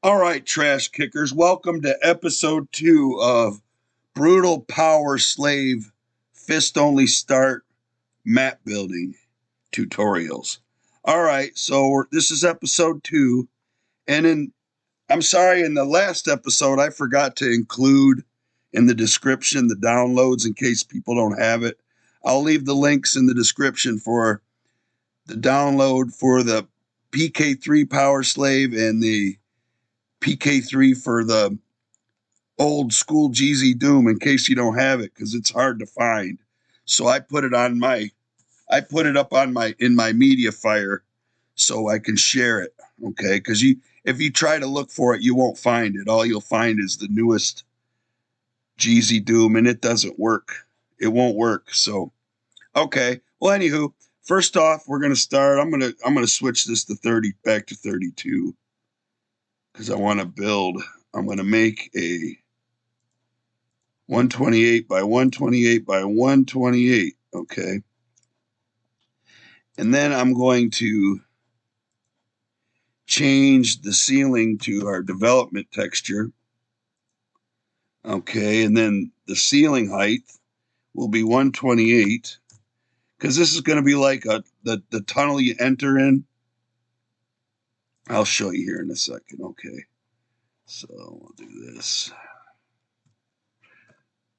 All right, trash kickers, welcome to episode 2 of Brutal PowerSlave Fist Only Start Map Building Tutorials. All right, so this is episode 2, and I'm sorry, in the last episode, I forgot to include in the description the downloads in case people don't have it. I'll leave the links in the description for the download for the PK3 PowerSlave and the PK3 for the old school GZ Doom in case you don't have it because it's hard to find. So I put it up on my in my media fire so I can share it. Okay, because if you try to look for it, you won't find it. All you'll find is the newest GZ Doom, and it doesn't work. It won't work. So okay. Well, anywho, first off, we're gonna start. I'm gonna switch this to 30 back to 32 because I want to build. I'm gonna make a 128 by 128 by 128. Okay. And then I'm going to change the ceiling to our development texture. Okay. And then the ceiling height will be 128 because this is going to be like the tunnel you enter in. I'll show you here in a second. Okay. So we'll do this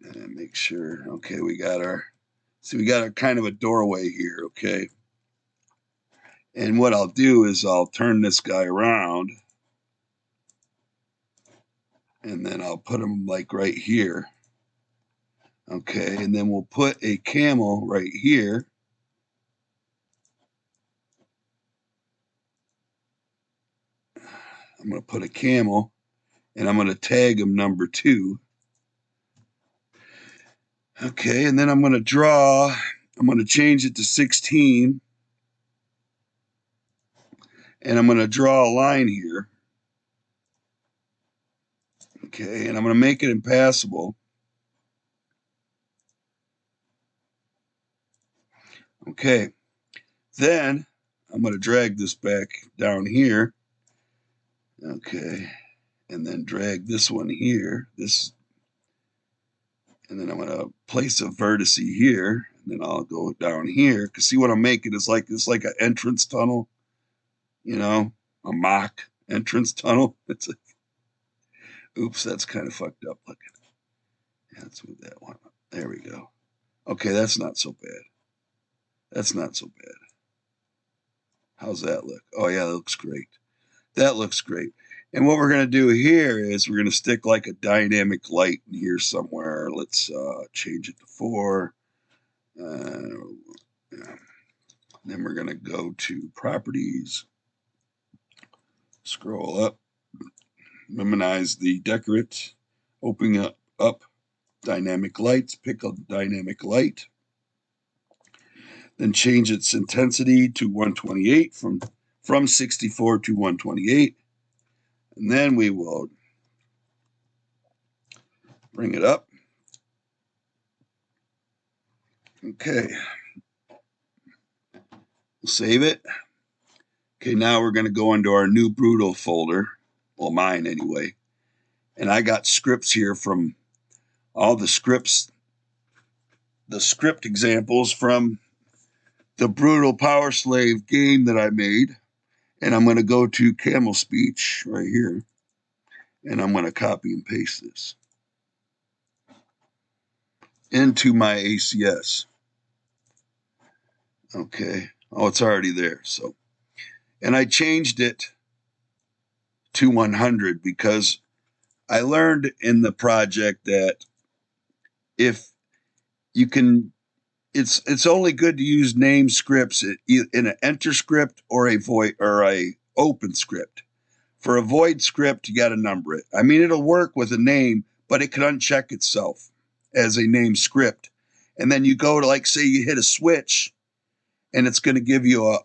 and make sure. Okay. We got our kind of a doorway here. Okay. And what I'll do is I'll turn this guy around and then I'll put him like right here. Okay, and then we'll put a camel right here. I'm going to put a camel and I'm going to tag him number 2. Okay, and then I'm going to change it to 16. And I'm going to draw a line here. Okay, and I'm going to make it impassable. Okay, then I'm going to drag this back down here. Okay, and then drag this one here. And then I'm going to place a vertex here. And then I'll go down here. Because see what I'm making is it's like an entrance tunnel. You know, a mock entrance tunnel. It's like, oops, that's kind of fucked up looking. Yeah, let's move that one up. There we go. Okay, that's not so bad. That's not so bad. How's that look? Oh, yeah, that looks great. That looks great. And what we're going to do here is we're going to stick like a dynamic light in here somewhere. Let's change it to 4. Yeah. Then we're going to go to properties, scroll up, minimize the decorate, open up dynamic lights, pick a dynamic light, then change its intensity to 128 from 64 to 128. And then we will bring it up. Okay. We'll save it. Okay, now we're going to go into our new Brutal folder. Well, mine anyway. And I got scripts here from all the script examples from the Brutal PowerSlave game that I made. And I'm going to go to Camel Speech right here. And I'm going to copy and paste this into my ACS. Okay. Oh, it's already there. So, and I changed it to 100 because I learned in the project that if you can, it's only good to use name scripts in an enter script or a void or a open script. For a void script, you got to number it. I mean, it'll work with a name, but it can uncheck itself as a name script. And then you go to, like, say you hit a switch and it's going to give you a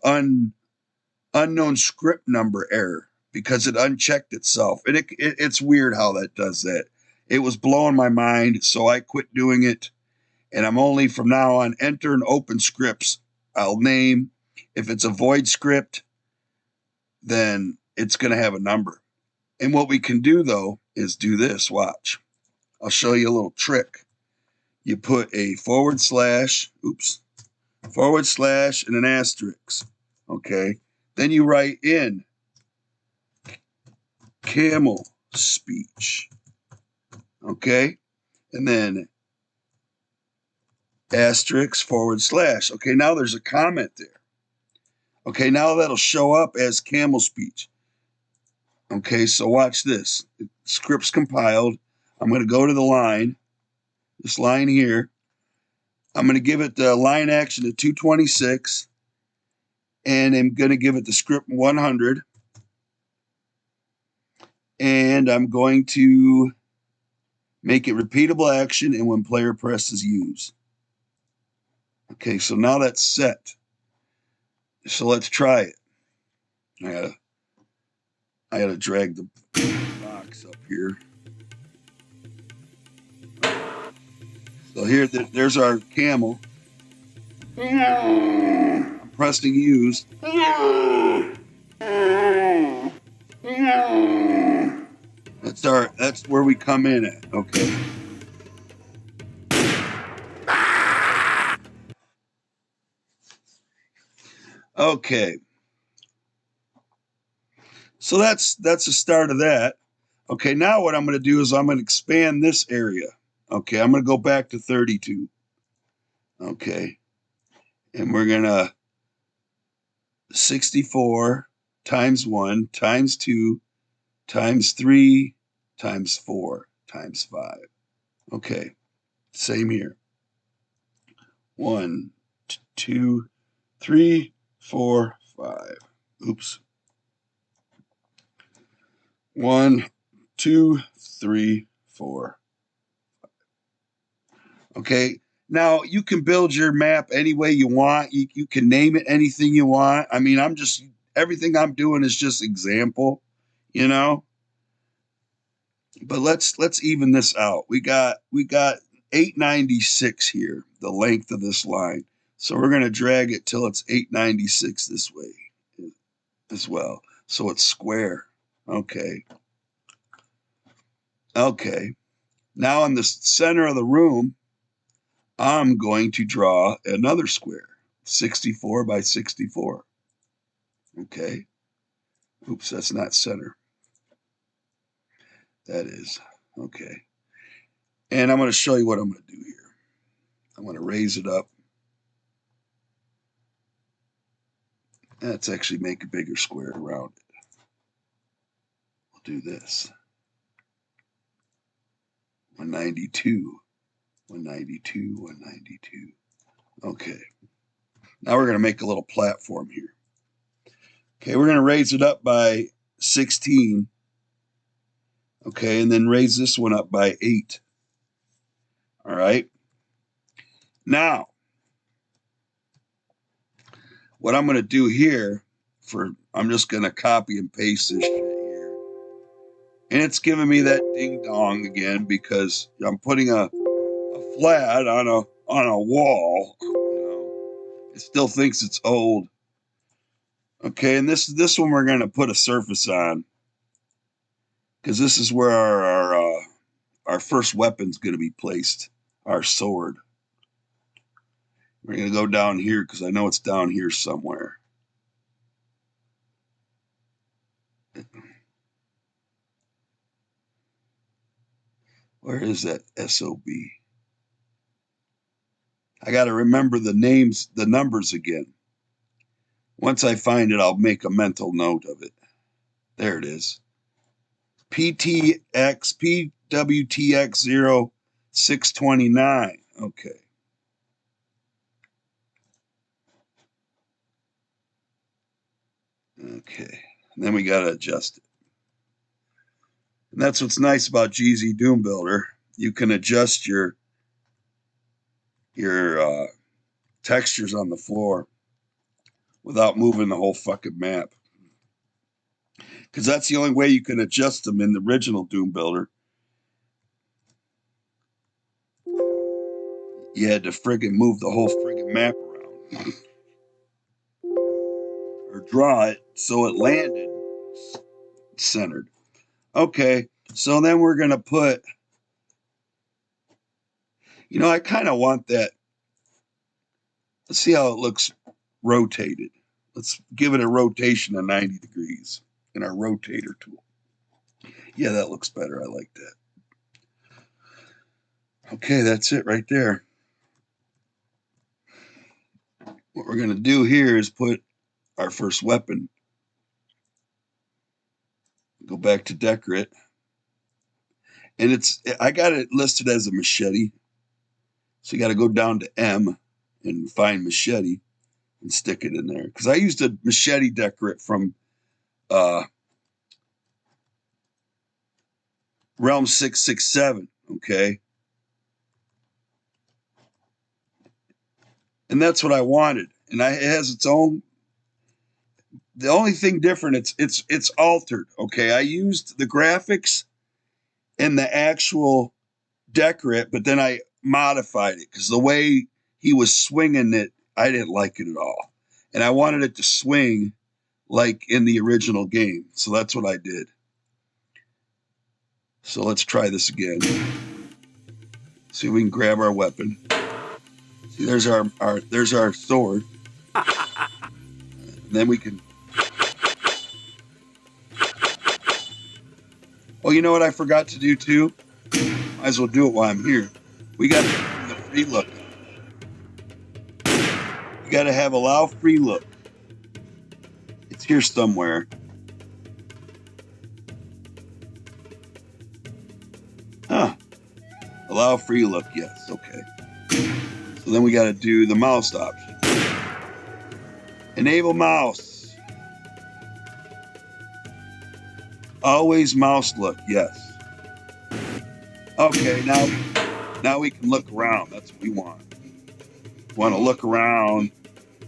unknown script number error because it unchecked itself. And it's weird how that does that. It was blowing my mind, so I quit doing it. And I'm only from now on enter and open scripts. I'll name. If it's a void script, then it's going to have a number. And what we can do, though, is do this. Watch. I'll show you a little trick. You put a forward slash, forward slash and an asterisk. Okay. Then you write in camel speech. Okay. And then asterisk forward slash. Okay. Now there's a comment there. Okay. Now that'll show up as camel speech. Okay. So watch this. The script's compiled. I'm going to go to the line, this line here. I'm going to give it the line action to 226. And I'm going to give it the script 100. And I'm going to make it repeatable action and when player presses use. Okay, so now that's set. So let's try it. I gotta drag the box up here. So here, there's our camel. I'm pressing use. That's where we come in at. Okay. Okay. So that's the start of that. Okay, now what I'm going to do is I'm going to expand this area. Okay, I'm going to go back to 32. Okay. And we're going to 64 times 1 times 2 times 3 times 4 times 5. Okay, same here. 1, 2, 3, 4, 5. Oops. 1, 2, 3, 4. Okay, now you can build your map any way you want. You can name it anything you want. I mean, everything I'm doing is just example, you know. But let's even this out. We got 896 here, the length of this line. So we're going to drag it till it's 896 this way as well. So it's square. Okay. Okay. Now in the center of the room, I'm going to draw another square, 64 by 64. Okay. Oops, that's not center. That is. Okay. And I'm going to show you what I'm going to do here. I'm going to raise it up. Let's actually make a bigger square around it. We'll do this. 192, 192, 192. Okay. Now we're going to make a little platform here. Okay, we're going to raise it up by 16. Okay, and then raise this one up by 8. All right. Now, what I'm going to do here, I'm just going to copy and paste this shit here. And it's giving me that ding dong again because I'm putting a flat on a wall. You know, it still thinks it's old. Okay, and this one we're going to put a surface on because this is where our first weapon's going to be placed, our sword. We're going to go down here because I know it's down here somewhere. Where is that SOB? I got to remember the numbers again. Once I find it, I'll make a mental note of it. There it is. PWTX 0629. Okay. Okay. And then we got to adjust it. And that's what's nice about GZ Doom Builder. You can adjust your textures on the floor without moving the whole fucking map. Because that's the only way you can adjust them in the original Doom Builder. You had to friggin' move the whole friggin' map around. Or draw it so it landed centered. Okay, so then we're going to put, I kind of want that. Let's see how it looks rotated. Let's give it a rotation of 90 degrees in our rotator tool. Yeah, that looks better. I like that. Okay, that's it right there. What we're going to do here is put our first weapon. Go back to decorate. And I got it listed as a machete. So you got to go down to M and find machete and stick it in there. Because I used a machete decorate from Realm 667, okay? And that's what I wanted. And it has its own. The only thing different, it's altered, okay? I used the graphics and the actual decorate, but then I modified it because the way he was swinging it, I didn't like it at all. And I wanted it to swing like in the original game. So that's what I did. So let's try this again. See if we can grab our weapon. See, there's our sword. And then we can. Oh, you know what I forgot to do too? Might as well do it while I'm here. We got to do the free look. You got to have allow free look. It's here somewhere. Huh. Allow free look, yes, okay. So then we got to do the mouse option. Enable mouse. Always mouse look, yes. Okay, now we can look around. That's what we want. We want to look around.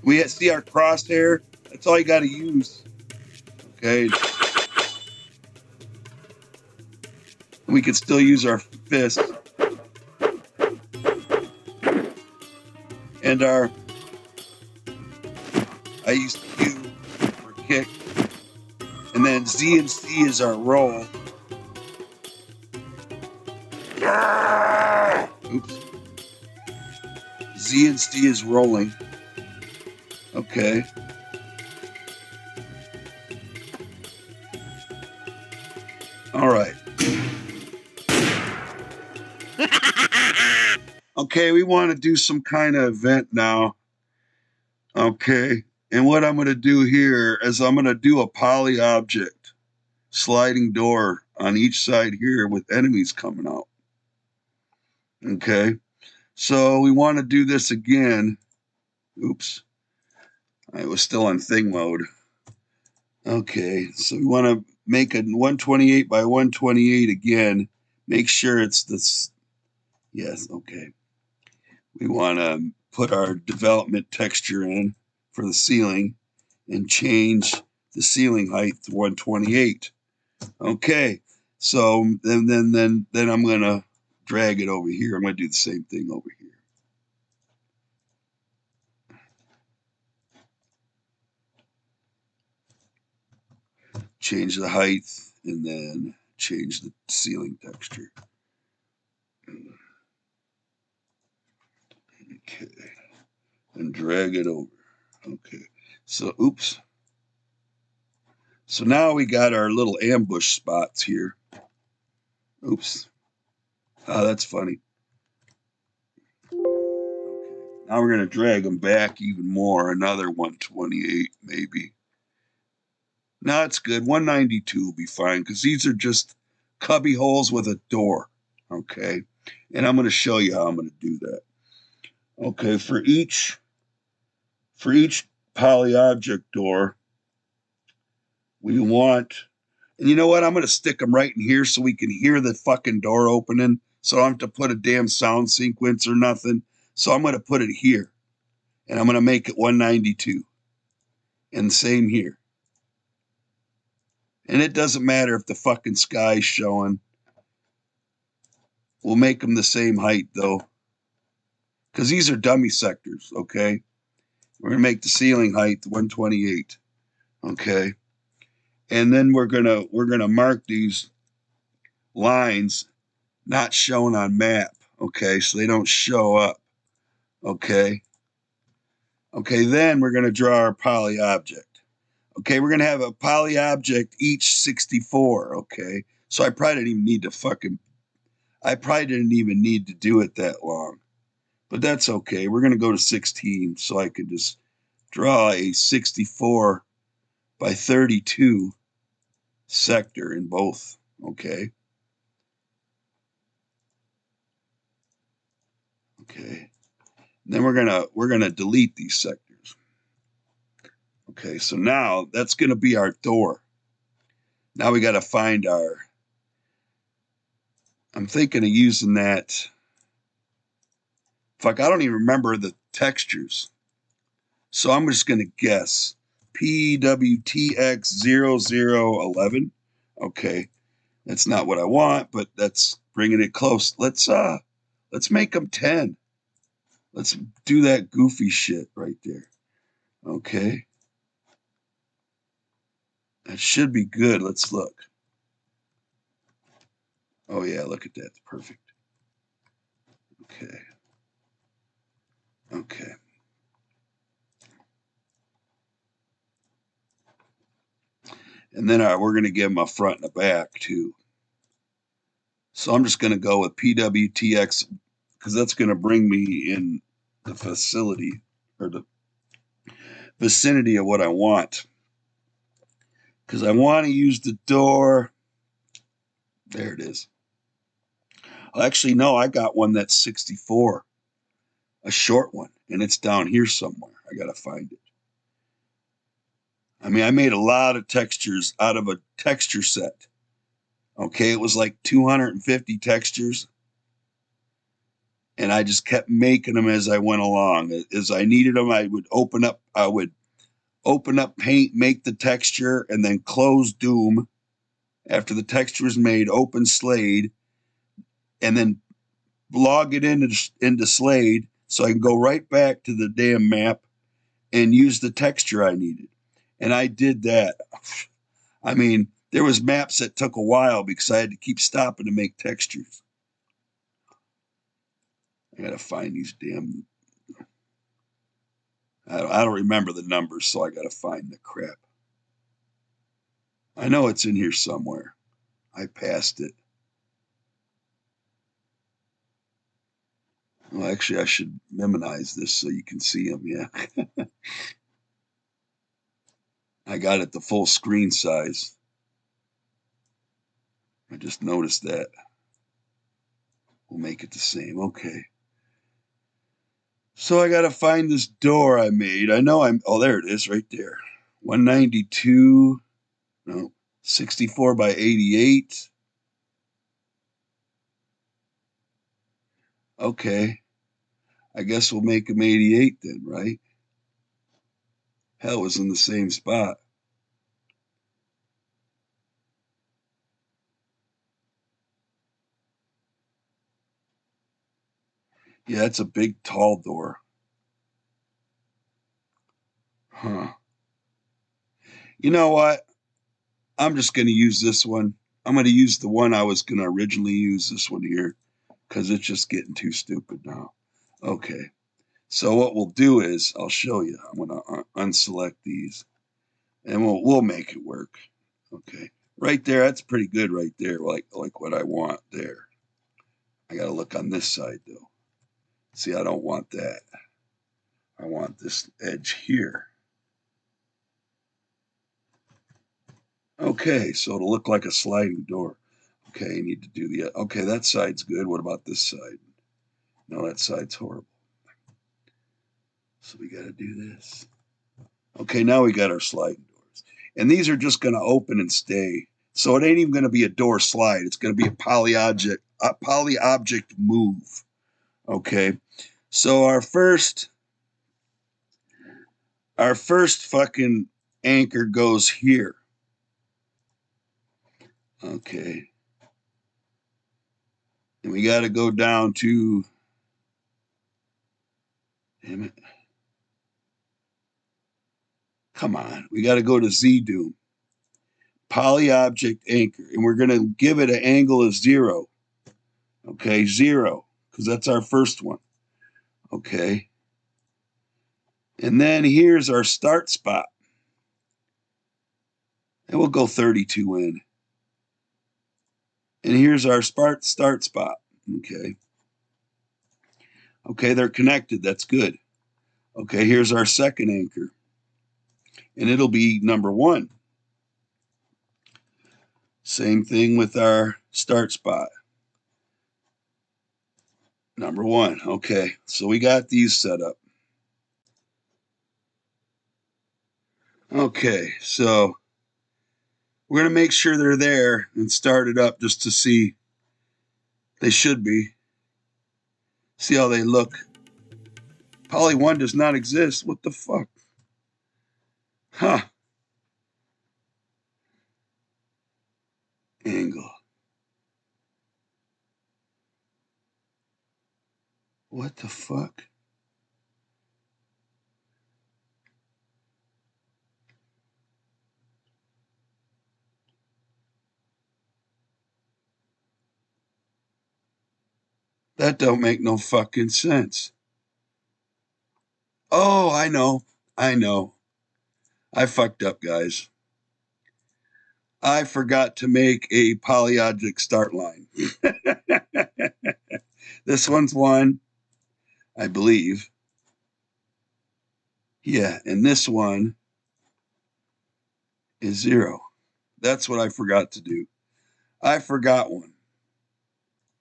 We see our crosshair. That's all you got to use. Okay. We can still use our fist. And I used Q for kick. And then Z and C is our roll. Oops. Z and C is rolling. Okay. All right. Okay, we want to do some kind of event now. Okay. And what I'm going to do here is I'm going to do a poly object sliding door on each side here with enemies coming out. Okay. So we want to do this again. Oops. I was still on thing mode. Okay. So we want to make a 128 by 128 again. Make sure it's this. Yes. Okay. We want to put our development texture in for the ceiling and change the ceiling height to 128. Okay, so then I'm gonna drag it over here. I'm gonna do the same thing over here. Change the height and then change the ceiling texture. Okay, and drag it over. Okay, so oops. So now we got our little ambush spots here. Oops. Oh, that's funny. Okay, now we're gonna drag them back even more. Another 128 maybe. No, it's good. 192 will be fine because these are just cubby holes with a door. Okay. And I'm going to show you how I'm going to do that. Okay. For each poly object door, we want, and you know what? I'm going to stick them right in here so we can hear the fucking door opening. So I don't have to put a damn sound sequence or nothing. So I'm going to put it here and I'm going to make it 192. And same here. And it doesn't matter if the fucking sky's showing. We'll make them the same height though. Because these are dummy sectors, okay? We're going to make the ceiling height 128, okay? And then we're gonna mark these lines not shown on map. Okay, so they don't show up. Okay. Okay, then we're going to draw our poly object. Okay, we're going to have a poly object each 64. Okay, so I probably didn't even need to do it that long. But that's okay. We're going to go to 16, so I could just draw a 64 by 32 sector in both. Okay. Okay. And then we're gonna delete these sectors. Okay, so now that's gonna be our door. Now we got to find our. I'm thinking of using that. Fuck, I don't even remember the textures. So I'm just gonna guess PWTX0011. Okay, that's not what I want, but that's bringing it close. Let's make them 10. Let's do that goofy shit right there. Okay. That should be good. Let's look. Oh yeah, look at that. Perfect. Okay. Okay. And then we're going to give them a front and a back too. So I'm just going to go with PWTX because that's going to bring me in the facility or the vicinity of what I want. Because I want to use the door. There it is. Actually, no, I got one that's 64, a short one, and it's down here somewhere. I got to find it. I mean, I made a lot of textures out of a texture set. Okay, it was like 250 textures. And I just kept making them as I went along. As I needed them, I would open up paint, make the texture, and then close Doom. After the texture is made, open Slade, and then log it into Slade so I can go right back to the damn map and use the texture I needed. And I did that. I mean, there was maps that took a while because I had to keep stopping to make textures. I gotta find these damn. I don't remember the numbers, so I gotta find the crap. I know it's in here somewhere. I passed it. Well, actually, I should memorize this so you can see them. Yeah. I got it the full screen size. I just noticed that. We'll make it the same. Okay. So I got to find this door I made. I know oh, there it is right there. 192, no, 64 by 88. Okay. I guess we'll make them 88 then, right? Hell, it was in the same spot. Yeah, it's a big, tall door. Huh. You know what? I'm just going to use this one. I'm going to use the one I was going to originally use, this one here, because it's just getting too stupid now. Okay. So what we'll do is I'll show you. I'm going to unselect these, and we'll make it work. Okay. Right there, that's pretty good right there, like what I want there. I got to look on this side, though. See, I don't want that. I want this edge here. Okay, so it'll look like a sliding door. Okay, you need to do the, okay, that side's good. What about this side? No, that side's horrible. So we got to do this. Okay, now we got our sliding doors. And these are just going to open and stay. So it ain't even going to be a door slide. It's going to be a poly object move. Okay. So our first fucking anchor goes here. Okay. And we got to go down to, damn it. Come on. We got to go to Z Doom. poly object anchor, and we're going to give it an angle of 0. Okay, 0, because that's our first one. Okay. And then here's our start spot. And we'll go 32 in. And here's our start spot. Okay. Okay, they're connected. That's good. Okay, here's our second anchor. And it'll be number 1. Same thing with our start spot. Number 1. Okay, so we got these set up. Okay, so we're going to make sure they're there and start it up just to see. They should be. See how they look. Poly 1 does not exist. What the fuck? Huh. Angle. What the fuck? That don't make no fucking sense. Oh, I know. I know. I fucked up, guys. I forgot to make a polyobject start line. This one's 1, I believe. Yeah, and this one is 0. That's what I forgot to do. I forgot one.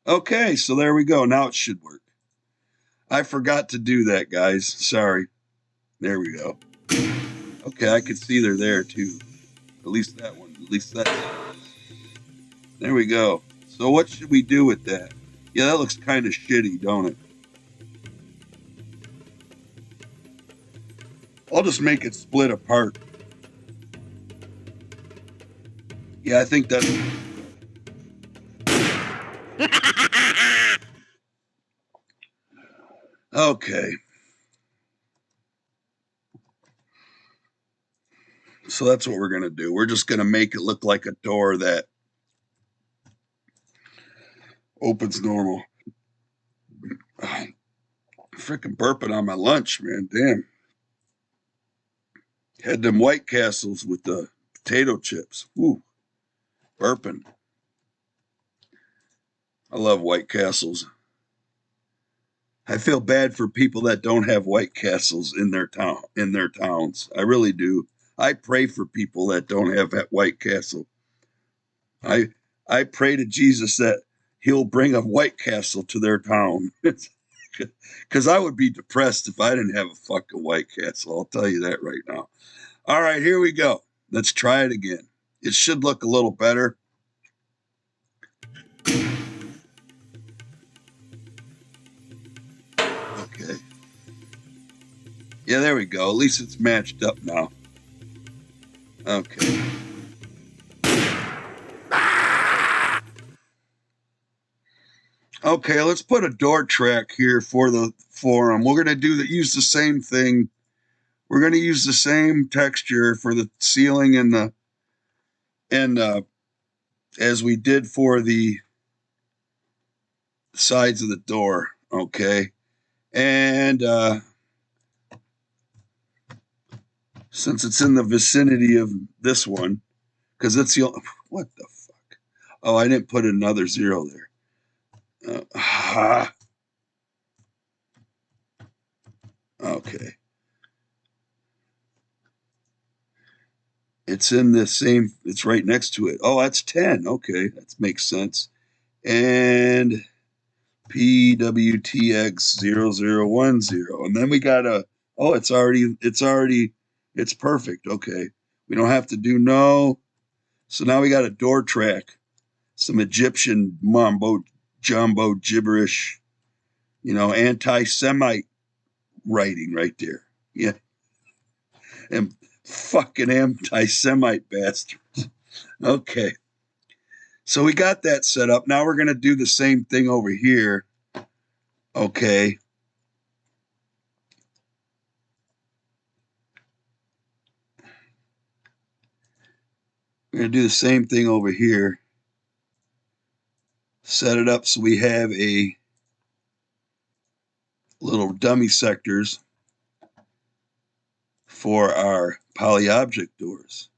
Okay, so there we go. Now it should work. I forgot to do that, guys. Sorry. There we go. Okay, I can see they're there too. At least that one. At least that. There we go. So what should we do with that? Yeah, that looks kind of shitty, don't it? I'll just make it split apart. Yeah, I think that's... Okay. So that's what we're going to do. We're just going to make it look like a door that opens normal. Freaking burping on my lunch, man. Damn. Had them White Castles with the potato chips. Ooh, burping. I love White Castles. I feel bad for people that don't have White Castles in their towns. I really do. I pray for people that don't have that White Castle. I pray to Jesus that he'll bring a White Castle to their town. Because I would be depressed if I didn't have a fucking White Castle. I'll tell you that right now. All right, here we go. Let's try it again. It should look a little better. Okay. Yeah, there we go. At least it's matched up now. Okay. Okay, let's put a door track here for them. We're going to use the same thing. We're going to use the same texture for the ceiling and as we did for the sides of the door. Okay. And since it's in the vicinity of this one, because it's the only, what the fuck? Oh, I didn't put another 0 there. Okay. It's in the same, it's right next to it. Oh, that's 10. Okay, that makes sense. And PWTX0010. And then we got oh, it's perfect. Okay. We don't have to do no. So now we got a door track, some Egyptian mumbo jumbo gibberish, anti-Semite writing right there. Yeah. And fucking anti-Semite bastards. Okay. So we got that set up. Now we're going to do the same thing over here. Okay. We're going to do the same thing over here. Set it up so we have a little dummy sectors for our poly object doors.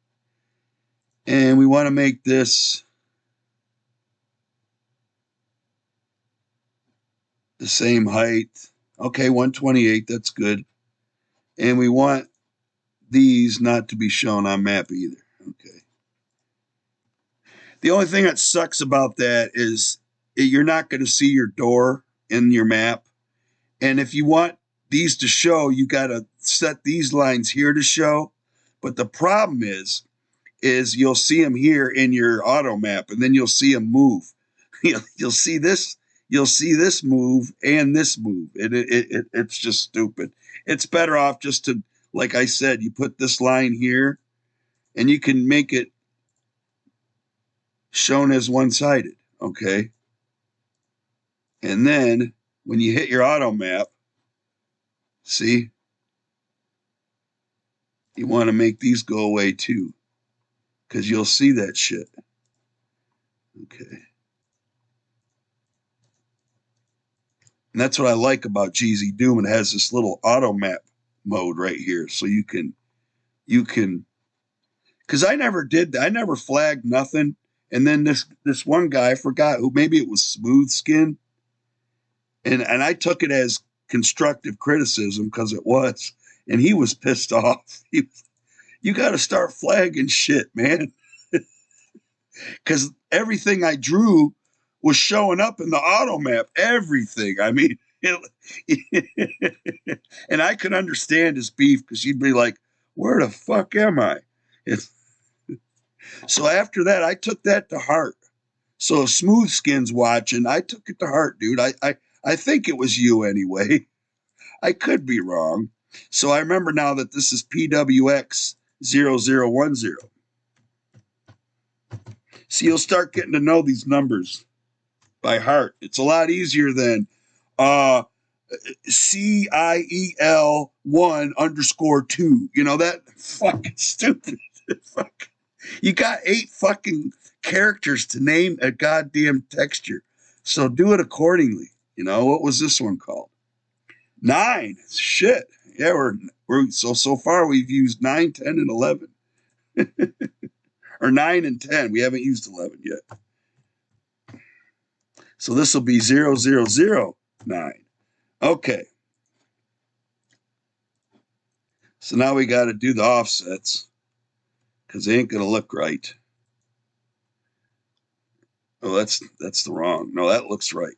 And we want to make this the same height. Okay, 128, that's good. And we want these not to be shown on map either. Okay. The only thing that sucks about that is you're not going to see your door in your map. And if you want these to show, you got to set these lines here to show. But the problem is you'll see them here in your auto map, and then you'll see them move. You'll see this move and this move. It's just stupid. It's better off just to, like I said, you put this line here, and you can make it shown as one-sided, okay? And then when you hit your auto map, see, you want to make these go away too, because you'll see that shit. Okay. And that's what I like about GZ Doom. It has this little auto map mode right here. So you can, because I never did that. I never flagged nothing. And then this one guy, I forgot who, maybe it was Smooth Skin. And I took it as constructive criticism because it was. And he was pissed off. You got to start flagging shit, man. Because everything I drew was showing up in the auto map. Everything. I mean, and I could understand his beef because he'd be like, where the fuck am I? So after that, I took that to heart. So if Smooth Skin's watching, I took it to heart, dude. I think it was you anyway. I could be wrong. So I remember now that this is PWX 0010. So you'll start getting to know these numbers by heart. It's a lot easier than CIEL 1_2. You know, that fucking stupid. Fuck. You got 8 fucking characters to name a goddamn texture. So do it accordingly. You know, what was this one called? 9. Shit. Yeah, we're so far we've used 9, 10, and 11. Or 9 and 10. We haven't used 11 yet. So this will be 0009. Okay. So now we got to do the offsets because they ain't going to look right. Oh, that's the wrong. No, that looks right.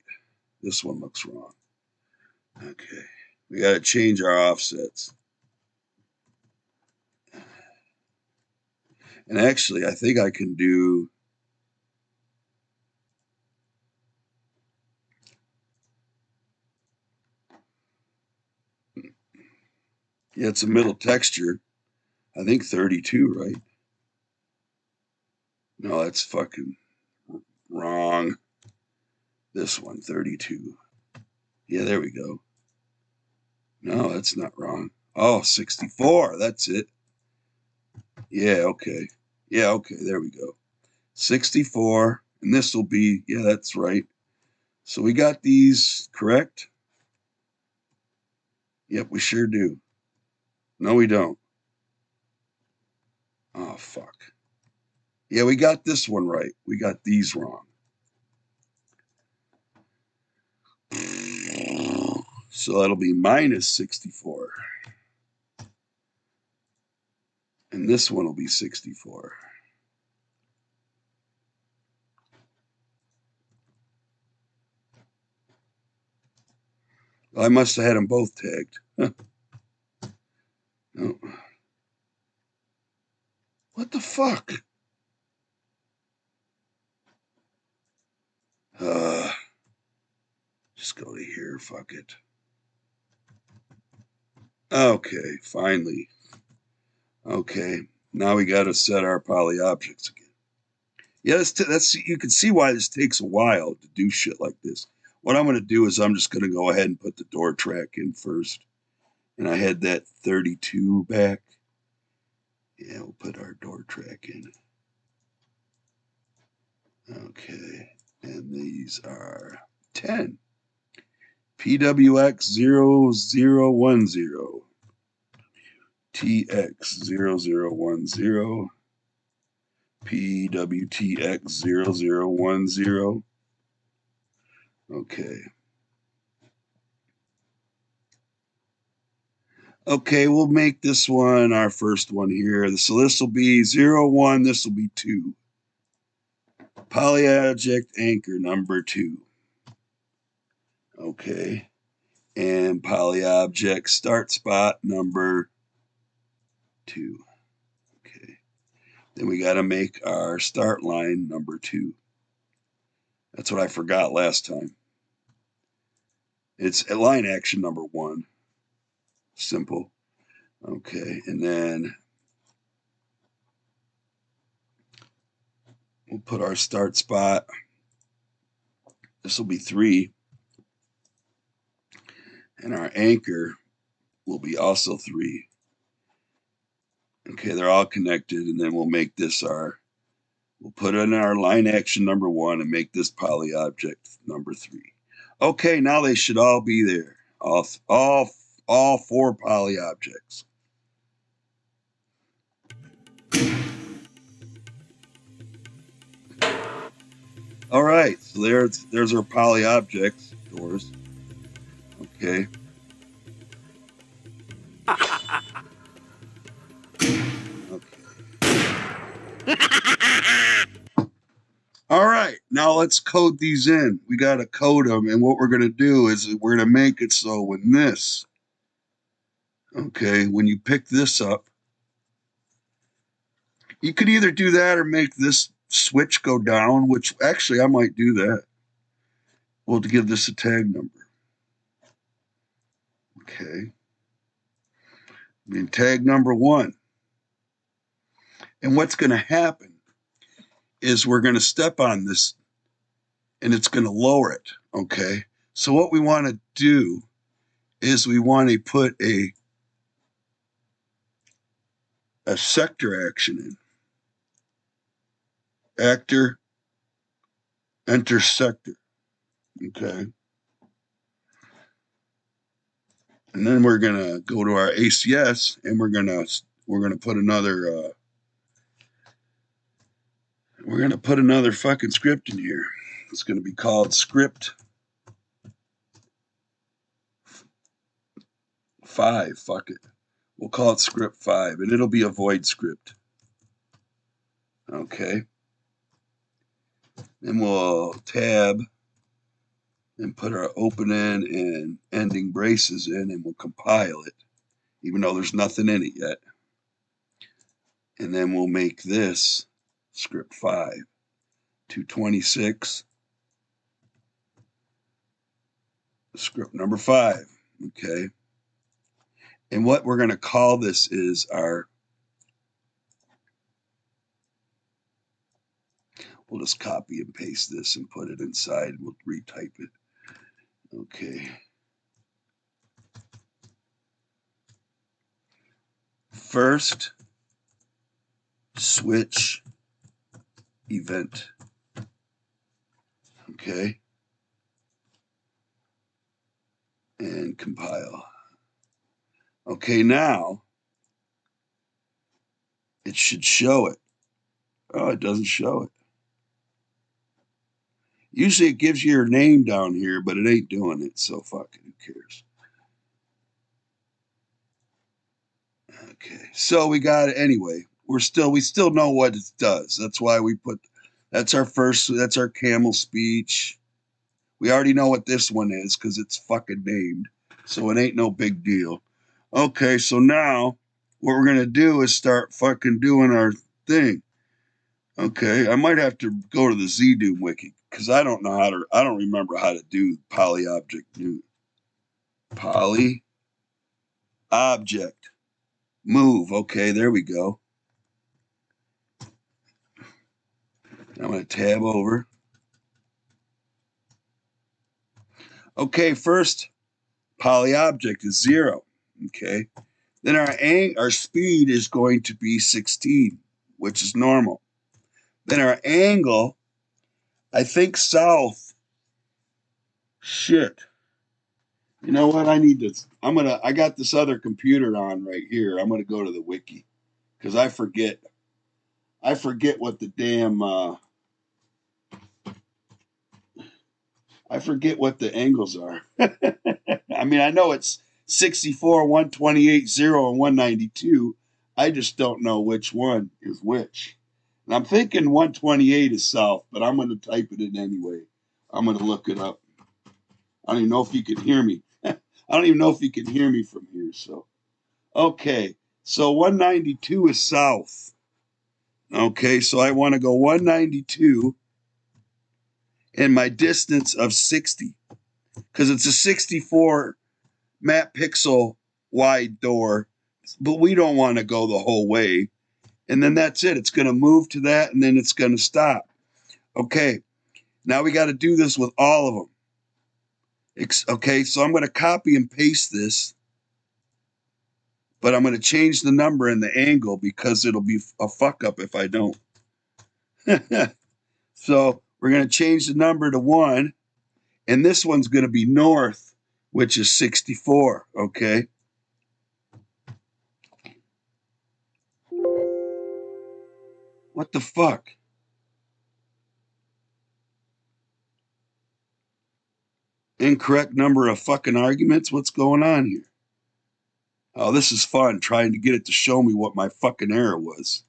This one looks wrong. Okay. We got to change our offsets. And actually, I think I can do... Yeah, it's a middle texture. I think 32, right? No, that's fucking wrong. This one, 32. Yeah, there we go. No, that's not wrong. Oh, 64. That's it. Yeah, okay. Yeah, okay, there we go. 64. And this will be, yeah, that's right. So we got these correct? Yep, we sure do. No, we don't. Oh, fuck. Yeah, we got this one right. We got these wrong. So that'll be minus 64. And this one will be 64. Well, I must have had them both tagged. No. What the fuck? Just go to here. Fuck it. Okay, finally. Okay, now we got to set our poly objects again. Yeah, that's you can see why this takes a while to do shit like this. What I'm going to do is I'm just going to go ahead and put the door track in first. And I had that 32 back. Yeah, we'll put our door track in. Okay, and these are 10. PWX0010, TX0010, PWTX0010. Okay. Okay, we'll make this one our first one here. So this will be 01, this will be 2. Polyobject anchor number 2. Okay. And polyobject start spot number 2. Okay. Then we got to make our start line number 2. That's what I forgot last time. It's a line action number 1. Simple. Okay. And then we'll put our start spot. This will be 3. And our anchor will be also 3. Okay, they're all connected, and then we'll make this we'll put in our line action number 1 and make this poly object number 3. Okay, now they should all be there. All 4 poly objects. All right, so there's our poly objects doors. Okay. All right, now let's code these in. We got to code them, and what we're going to do is we're going to make it so when this, okay, when you pick this up, you could either do that or make this switch go down, which actually I might do that. We'll give this a tag number. Okay. And tag number 1. And what's going to happen is we're going to step on this and it's going to lower it. Okay. So what we want to do is we want to put a sector action in. Actor, enter sector. Okay. And then we're going to go to our ACS and we're going to put another fucking script in here. It's going to be called script 5. Fuck it. We'll call it script 5 and it'll be a void script. Okay. Then we'll tab and put our opening and ending braces in and we'll compile it, even though there's nothing in it yet. And then we'll make this script 5 to 26, script number 5. Okay. And what we're going to call this is we'll just copy and paste this and put it inside. We'll retype it. Okay. First switch event. Okay. And compile. Okay, now it should show it. Oh, it doesn't show it. Usually it gives you your name down here, but it ain't doing it, so fuck it, who cares? Okay, so we got it anyway. We still know what it does. That's why that's our camel speech. We already know what this one is because it's fucking named, so it ain't no big deal. Okay, so now what we're gonna do is start fucking doing our thing. Okay, I might have to go to the ZDoom wiki because I don't remember how to do poly object new. Poly object move. Okay, there we go. I'm going to tab over. Okay, first poly object is 0. Okay, then our speed is going to be 16, which is normal. Then our angle I think south. Shit. You know what? I need to. I got this other computer on right here. I'm gonna go to the wiki because I forget. I forget what the damn. I forget what the angles are. I mean, I know it's 64, 128, 0, and 192. I just don't know which one is which. And I'm thinking 128 is south, but I'm going to type it in anyway. I'm going to look it up. I don't even know if you can hear me. I don't even know if you can hear me from here. So, okay. So 192 is south. Okay. So I want to go 192 and my distance of 60 because it's a 64 map pixel wide door, but we don't want to go the whole way. And then that's it. It's going to move to that and then it's going to stop. Okay. Now we got to do this with all of them. Okay, so I'm going to copy and paste this, but I'm going to change the number and the angle because it'll be a fuck up if I don't. So we're going to change the number to 1, and this one's going to be north, which is 64, okay? What the fuck? Incorrect number of fucking arguments? What's going on here? Oh, this is fun, trying to get it to show me what my fucking error was.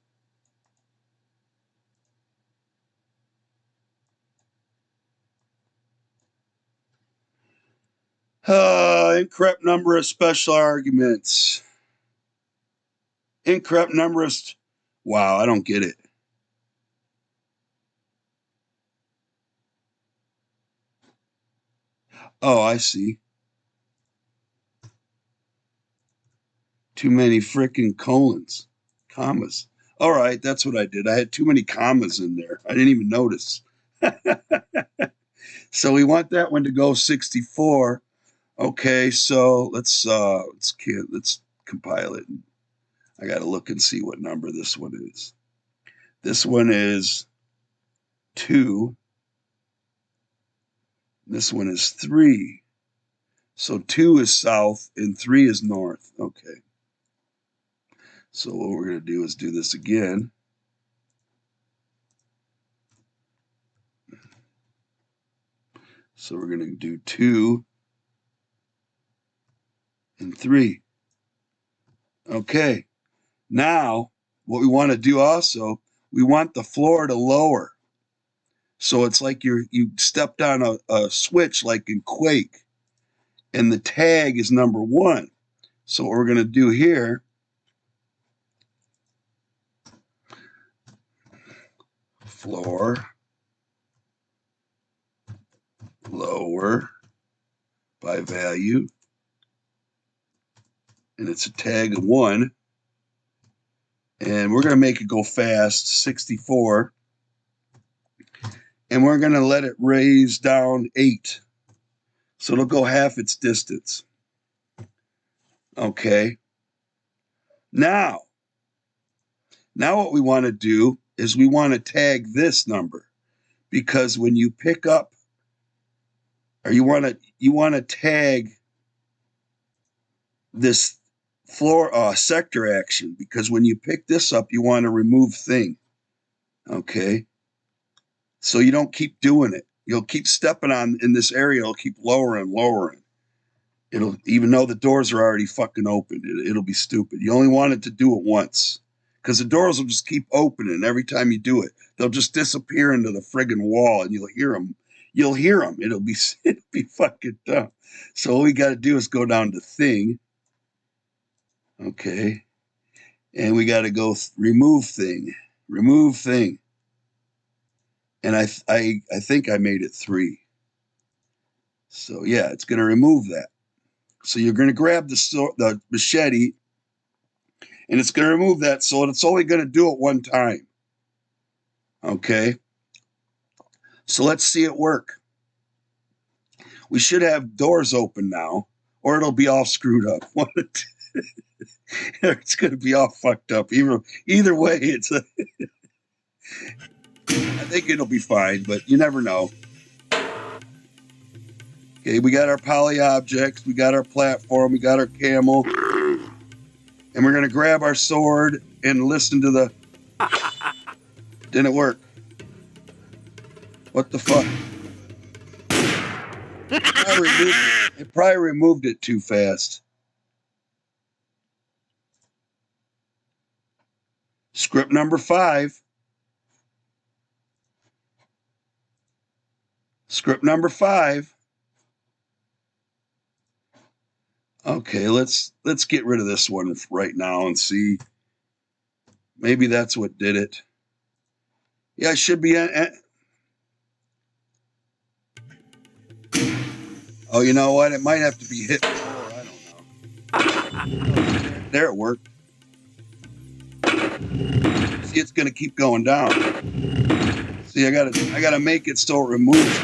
Incorrect number of special arguments. Incorrect number of... Wow, I don't get it. Oh, I see. Too many freaking commas. All right, that's what I did. I had too many commas in there. I didn't even notice. So we want that one to go 64. Okay, so let's compile it. I got to look and see what number this one is. This one is 2. This one is 3. So 2 is south and 3 is north. Okay. So what we're going to do is do this again. So we're going to do 2 and 3. Okay. Now, what we want to do also, we want the floor to lower. So it's like you stepped on a switch like in Quake, and the tag is number 1. So what we're going to do here, floor lower by value, and it's a tag of 1. And we're going to make it go fast, 64. And we're going to let it raise down 8. So it'll go half its distance. Okay. Now what we want to do is we want to tag this number, because when you pick up, or you want to tag this floor sector action, because when you pick this up, you want to remove thing. Okay. So you don't keep doing it. You'll keep stepping on in this area. It'll keep lowering. It'll, even though the doors are already fucking open, it'll be stupid. You only want it to do it once, because the doors will just keep opening every time you do it. They'll just disappear into the friggin' wall, and you'll hear them. It'll be fucking dumb. So all we got to do is go down to thing. Okay. And we got to go remove thing. And I think I made it 3. So yeah, it's going to remove that. So you're going to grab the machete, and it's going to remove that. So it's only going to do it one time. Okay. So let's see it work. We should have doors open now, or it'll be all screwed up. It's going to be all fucked up. Either way, I think it'll be fine, but you never know. Okay, we got our poly objects, we got our platform, we got our camel, and we're gonna grab our sword and listen to the. Didn't work. What the fuck? It probably removed it too fast. Script number 5. Script number 5. Okay, let's get rid of this one right now and see. Maybe that's what did it. Yeah, it should be. Oh, you know what? It might have to be hit before. I don't know. There it worked. See, it's gonna keep going down. See, I gotta make it so it removes.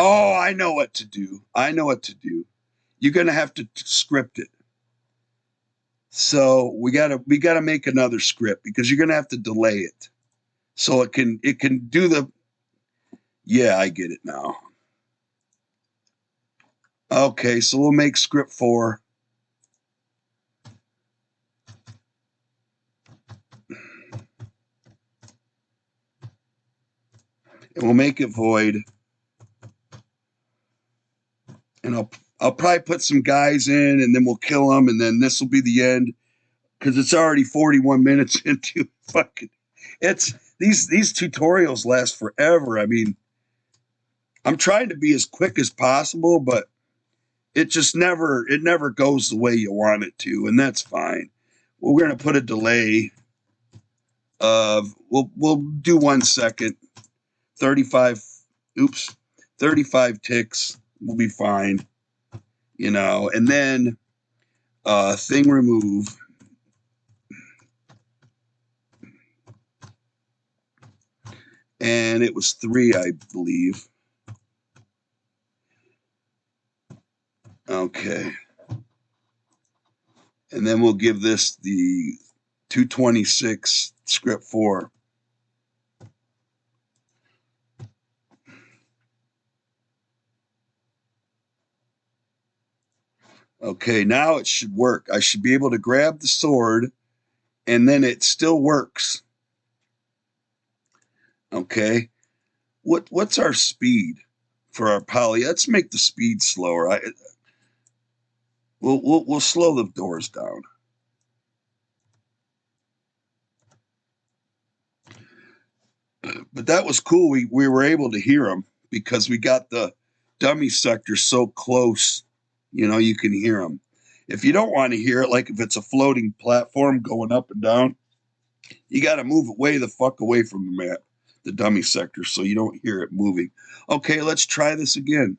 Oh, I know what to do. You're gonna have to script it. So we gotta make another script because you're gonna have to delay it. So it can do the. Yeah, I get it now. Okay, so we'll make script 4. And we'll make it void. And I'll probably put some guys in and then we'll kill them and then this will be the end because it's already 41 minutes into fucking. It's these tutorials last forever. I mean, I'm trying to be as quick as possible, but it never goes the way you want it to, and that's fine. We're gonna put a delay of we'll do 1 second, 35. Oops, 35 ticks. We'll be fine, and then thing remove. And it was 3, I believe. Okay. And then we'll give this the 226 script 4. Okay, now it should work. I should be able to grab the sword and then it still works. Okay. What's our speed for our poly? Let's make the speed slower. We'll slow the doors down. But that was cool. We were able to hear them because we got the dummy sector so close. You can hear them. If you don't want to hear it, like if it's a floating platform going up and down, you got to move it way the fuck away from the map, the dummy sector, so you don't hear it moving. Okay, let's try this again.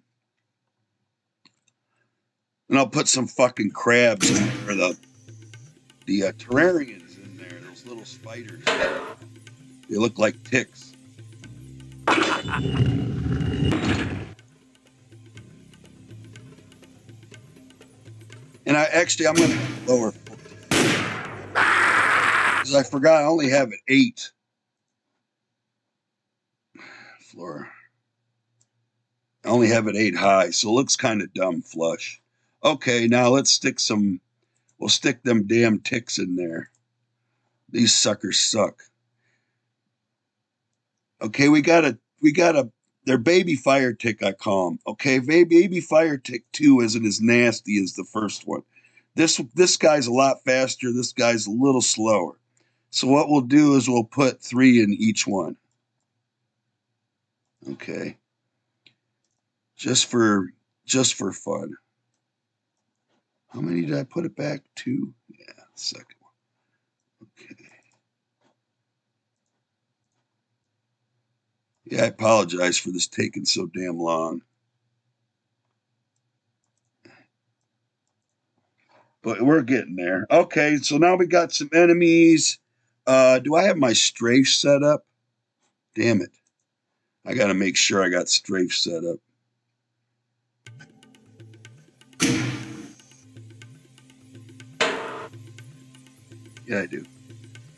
And I'll put some fucking crabs in there, the terrarians in there, those little spiders. They look like ticks. And I'm going to lower because I forgot I only have it 8. Floor. I only have it 8 high, so it looks kind of dumb flush. Okay, now we'll stick them damn ticks in there. These suckers suck. Okay, we got a they're baby fire tick, I call them. Okay, baby fire tick 2 isn't as nasty as the first one. This guy's a lot faster. This guy's a little slower. So what we'll do is we'll put 3 in each one. Okay. Just for fun. How many did I put it back? 2? Yeah, second one. Okay. Yeah, I apologize for this taking so damn long. But we're getting there. Okay, so now we got some enemies. Do I have my strafe set up? Damn it. I got to make sure I got strafe set up. Yeah, I do.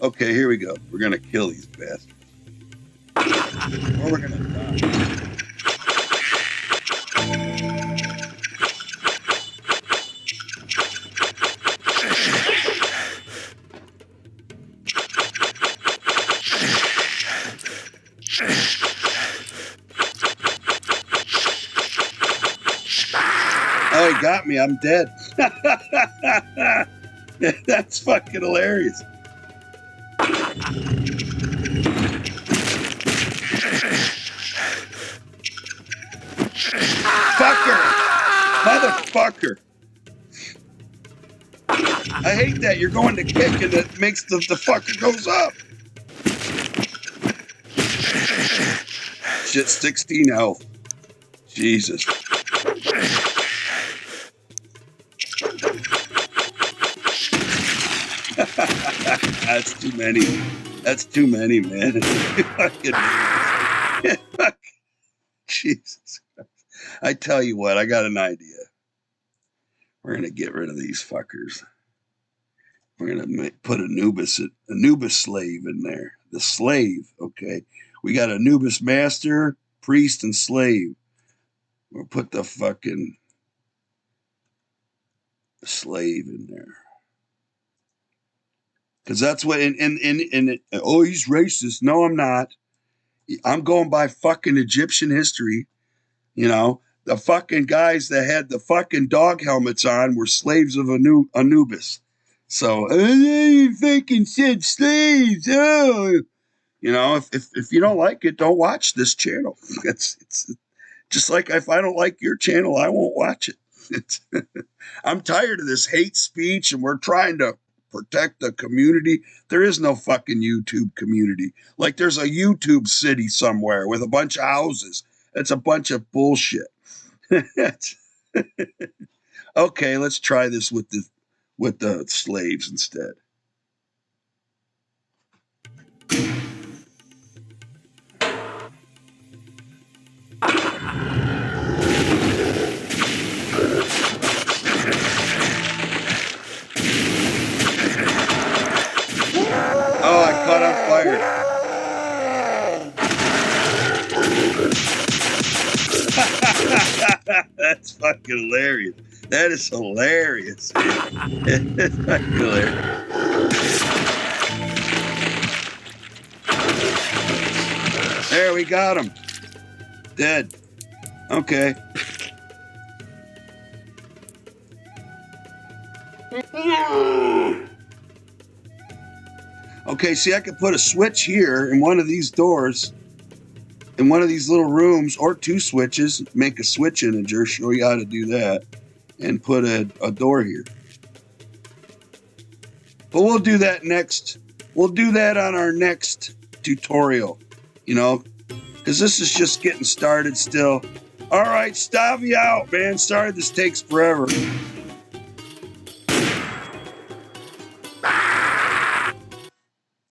Okay, here we go. We're going to kill these bastards. Or we're gonna die. Oh, he got me. I'm dead. That's fucking hilarious. Fucker! Motherfucker! I hate that. You're going to kick and it makes the fucker goes up. Shit, 16 health. Jesus. That's too many. That's too many, man. Jesus Christ. I tell you what, I got an idea. We're going to get rid of these fuckers. We're going to put Anubis slave in there. The slave, okay? We got Anubis master, priest, and slave. We'll put the fucking slave in there. Because that's what, oh, he's racist. No, I'm not. I'm going by fucking Egyptian history. You know, the fucking guys that had the fucking dog helmets on were slaves of Anubis. So, you fucking said slaves. Oh. You know, if you don't like it, don't watch this channel. It's just like if I don't like your channel, I won't watch it. I'm tired of this hate speech, and we're trying to protect the community. There is no fucking YouTube community. Like there's a YouTube city somewhere with a bunch of houses. It's a bunch of bullshit. Okay, let's try this with the slaves instead. Oh, I caught on fire. That's fucking hilarious. That is hilarious. It's fucking hilarious. There, we got him. Dead. Okay. Okay, see, I could put a switch here in one of these doors, in one of these little rooms, or two switches, make a switch integer, show you how to do that, and put a door here. But we'll do that next. We'll do that on our next tutorial, you know, because this is just getting started still. All right, Stavi out, man. Sorry this takes forever.